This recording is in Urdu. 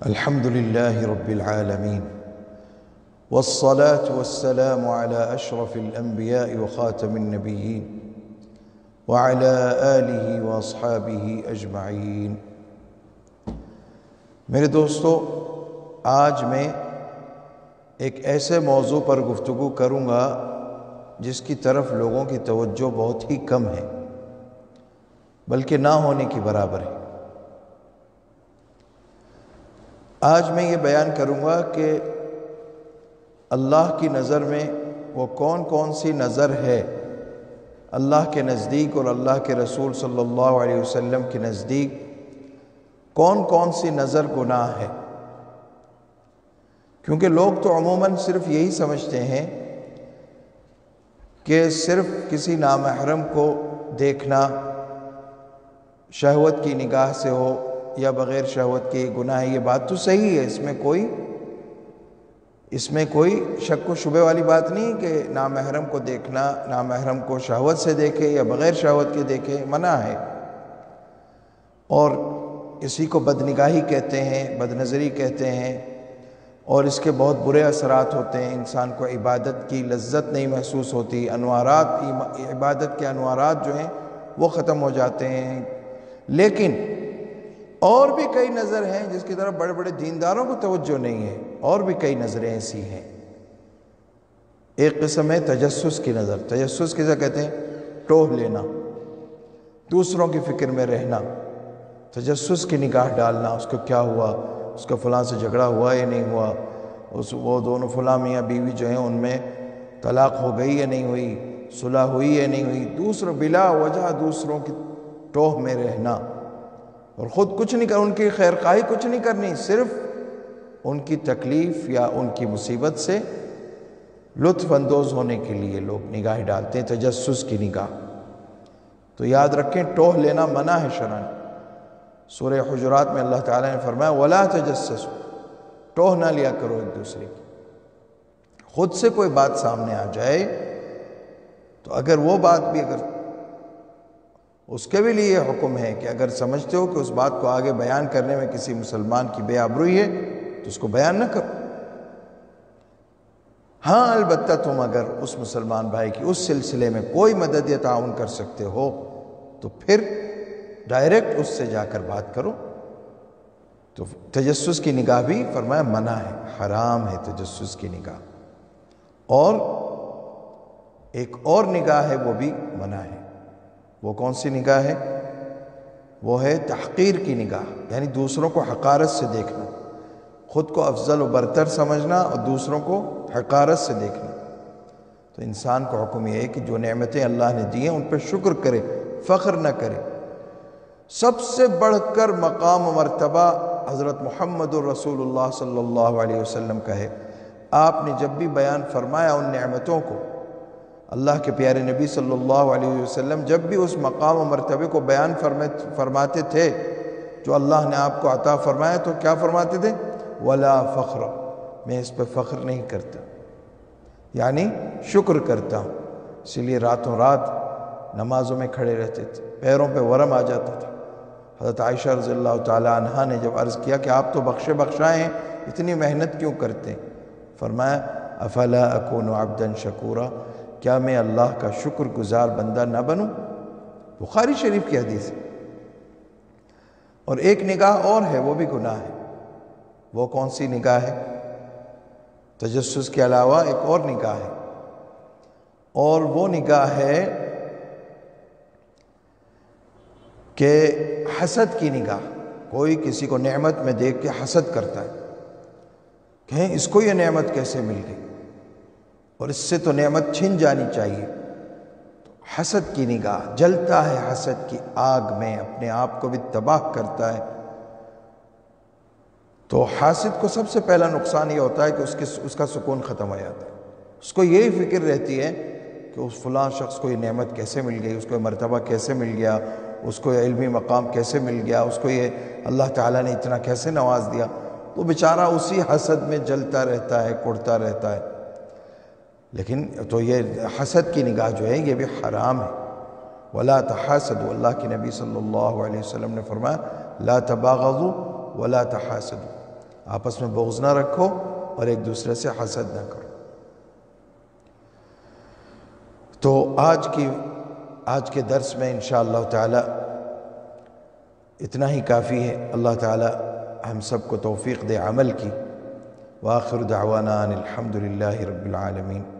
الحمد لله رب العالمين والصلاة والسلام على أشرف الأنبياء وخاتم النبيين وعلى آله وأصحابه أجمعين۔ میرے دوستو، آج میں ایک ایسے موضوع پر گفتگو کروں گا جس کی طرف لوگوں کی توجہ بہت ہی کم ہے، بلکہ نہ ہونے کی برابر ہے۔ آج میں یہ بیان کروں گا کہ اللہ کی نظر میں وہ کون کون سی نظر ہے اللہ کے نزدیک اور اللہ کے رسول صلی اللہ علیہ وسلم کے نزدیک کون کون سی نظر گناہ ہے۔ کیونکہ لوگ تو عموماً صرف یہی سمجھتے ہیں کہ صرف کسی نامحرم کو دیکھنا شہوت کی نگاہ سے ہو یا بغیر شہوت کے گناہ ہے۔ یہ بات تو صحیح ہے، اس میں کوئی شک و شبے والی بات نہیں کہ نامحرم کو دیکھنا، نامحرم کو شہوت سے دیکھے یا بغیر شہوت کے دیکھے منع ہے، اور اسی کو بدنگاہی کہتے ہیں، بد نظری کہتے ہیں، اور اس کے بہت برے اثرات ہوتے ہیں۔ انسان کو عبادت کی لذت نہیں محسوس ہوتی، عبادت کے انوارات جو ہیں وہ ختم ہو جاتے ہیں۔ لیکن اور بھی کئی نظر ہیں جس کی طرف بڑے بڑے دینداروں کو توجہ نہیں ہے، اور بھی کئی نظریں ایسی ہیں۔ ایک قسم ہے تجسس کی نظر۔ تجسس کسے کہتے ہیں؟ ٹوہ لینا، دوسروں کی فکر میں رہنا، تجسس کی نگاہ ڈالنا، اس کو کیا ہوا، اس کا فلاں سے جھگڑا ہوا یا نہیں ہوا، وہ دونوں فلاں میاں بیوی جو ہیں ان میں طلاق ہو گئی یا نہیں ہوئی، صلح ہوئی یا نہیں ہوئی، بلا وجہ دوسروں کی ٹوہ میں رہنا، اور خود کچھ نہیں ان کی خیر خواہی کچھ نہیں کرنی، صرف ان کی تکلیف یا ان کی مصیبت سے لطف اندوز ہونے کے لیے لوگ نگاہ ڈالتے ہیں، تجسس کی نگاہ۔ تو یاد رکھیں، ٹوہ لینا منع ہے شرعاً۔ سورہ حجرات میں اللہ تعالیٰ نے فرمایا وَلَا تَجَسَّسُوا، ٹوہ نہ لیا کرو ایک دوسرے کی۔ خود سے کوئی بات سامنے آ جائے تو اگر وہ بات بھی اس کے بھی لیے حکم ہے کہ اگر سمجھتے ہو کہ اس بات کو آگے بیان کرنے میں کسی مسلمان کی بے آبروئی ہے تو اس کو بیان نہ کرو۔ ہاں، البتہ تم اگر اس مسلمان بھائی کی اس سلسلے میں کوئی مدد یا تعاون کر سکتے ہو تو پھر ڈائریکٹ اس سے جا کر بات کرو۔ تو تجسس کی نگاہ بھی فرمایا منع ہے، حرام ہے تجسس کی نگاہ۔ اور ایک اور نگاہ ہے وہ بھی منع ہے۔ وہ کون سی نگاہ ہے؟ وہ ہے تحقیر کی نگاہ، یعنی دوسروں کو حقارت سے دیکھنا، خود کو افضل و برتر سمجھنا اور دوسروں کو حقارت سے دیکھنا۔ تو انسان کو حکم یہ ہے کہ جو نعمتیں اللہ نے دی ہیں ان پہ شکر کرے، فخر نہ کرے۔ سب سے بڑھ کر مقام و مرتبہ حضرت محمد الرسول اللہ صلی اللہ علیہ وسلم کا ہے۔ آپ نے جب بھی بیان فرمایا ان نعمتوں کو، اللہ کے پیارے نبی صلی اللہ علیہ وسلم جب بھی اس مقام و مرتبے کو بیان فرماتے تھے جو اللہ نے آپ کو عطا فرمایا، تو کیا فرماتے تھے؟ وَلَا فَخْرَ، میں اس پہ فخر نہیں کرتا، یعنی شکر کرتا ہوں۔ اسی لیے راتوں رات نمازوں میں کھڑے رہتے تھے، پیروں پہ ورم آ جاتا تھا۔ حضرت عائشہ رضی اللہ تعالی عنہا نے جب عرض کیا کہ آپ تو بخشائے ہیں، اتنی محنت کیوں کرتے ہیں؟ فرمایا افلا اکون عبدا شکورا، کیا میں اللہ کا شکر گزار بندہ نہ بنوں؟ بخاری شریف کی حدیث ہے۔ اور ایک نگاہ اور ہے، وہ بھی گناہ ہے۔ وہ کون سی نگاہ ہے؟ تجسس کے علاوہ ایک اور نگاہ ہے، اور وہ نگاہ ہے کہ حسد کی نگاہ۔ کوئی کسی کو نعمت میں دیکھ کے حسد کرتا ہے، کہیں اس کو یہ نعمت کیسے مل گئی، اور اس سے تو نعمت چھن جانی چاہیے۔ تو حسد کی نگاہ، جلتا ہے حسد کی آگ میں، اپنے آپ کو بھی تباہ کرتا ہے۔ تو حاسد کو سب سے پہلا نقصان یہ ہوتا ہے کہ اس کا سکون ختم ہو جاتا ہے۔ اس کو یہی فکر رہتی ہے کہ اس فلاں شخص کو یہ نعمت کیسے مل گئی، اس کو یہ مرتبہ کیسے مل گیا، اس کو یہ علمی مقام کیسے مل گیا، اس کو یہ اللہ تعالیٰ نے اتنا کیسے نواز دیا۔ تو بیچارہ اسی حسد میں جلتا رہتا ہے، کڑتا رہتا ہے۔ لیکن تو یہ حسد کی نگاہ جو ہے یہ بھی حرام ہے۔ وَلَا تَحَاسَدُوا، اللہ کے نبی صلی اللہ علیہ وسلم نے فرمایا لا تباغضوا ولا تحاسدوا، آپس میں بغض نہ رکھو اور ایک دوسرے سے حسد نہ کرو۔ تو آج کے درس میں انشاءاللہ تعالی اتنا ہی کافی ہے۔ اللہ تعالی ہم سب کو توفیق دے عمل کی۔ وآخر دعوانا ان الحمد للہ رب العالمین۔